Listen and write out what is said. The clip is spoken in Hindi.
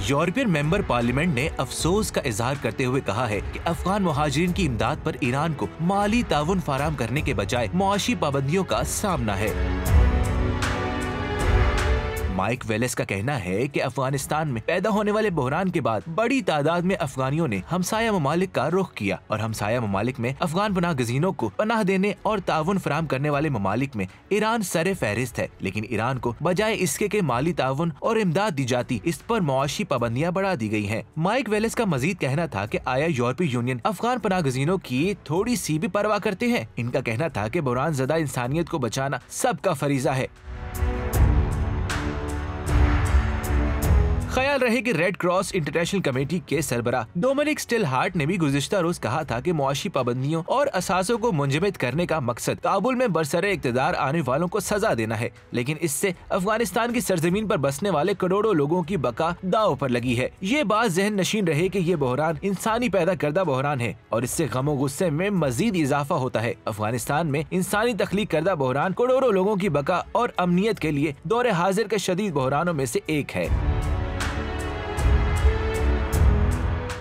यूरोपियन मेंबर पार्लियामेंट ने अफसोस का इजहार करते हुए कहा है कि अफगान मुहाजिरीन की इमदाद पर ईरान को माली ताउन फराहम करने के बजाय मुआशी पाबंदियों का सामना है। माइक वेलेस का कहना है कि अफगानिस्तान में पैदा होने वाले बहरान के बाद बड़ी तादाद में अफगानियों ने हमसाया ममालिक का रुख किया और हमसाया ममालिक में अफगान पनाह गजीनों को पनाह देने और ताउन फराहम करने वाले ममालिक में ईरान सरे फहरिस्त है। लेकिन ईरान को बजाय इसके के माली ताउन और इमदाद दी जाती, इस पर मुआशी पाबंदियां बढ़ा दी गई हैं। माइक वेलेस का मजीद कहना था कि आया यूरोपीय यूनियन अफगान पनाह गजीनों की थोड़ी सी भी परवाह करते हैं। इनका कहना था कि बहरान ज़दा इंसानियत को बचाना सबका फरीजा है। ख्याल रहे कि रेड क्रॉस इंटरनेशनल कमेटी के सरबराह डोमिनिक स्टिलहार्ट ने भी गुज़िश्ता रोज कहा था कि मुआशी पाबंदियों और असासों को मुंजमद करने का मकसद काबुल में बरसरे इक़्तिदार आने वालों को सजा देना है, लेकिन इससे अफगानिस्तान की सरजमीन पर बसने वाले करोड़ों लोगों की बका दांव पर लगी है। ये बात जहन नशीन रहे कि ये बहरान इंसानी पैदा करदा बहरान है और इससे गमो गुस्से में मजीद इजाफा होता है। अफगानिस्तान में इंसानी तख्लीक करदा बहरान करोड़ों लोगों की बका और अमनियत के लिए दौरे हाजिर के शदीद बहरानों में से एक है।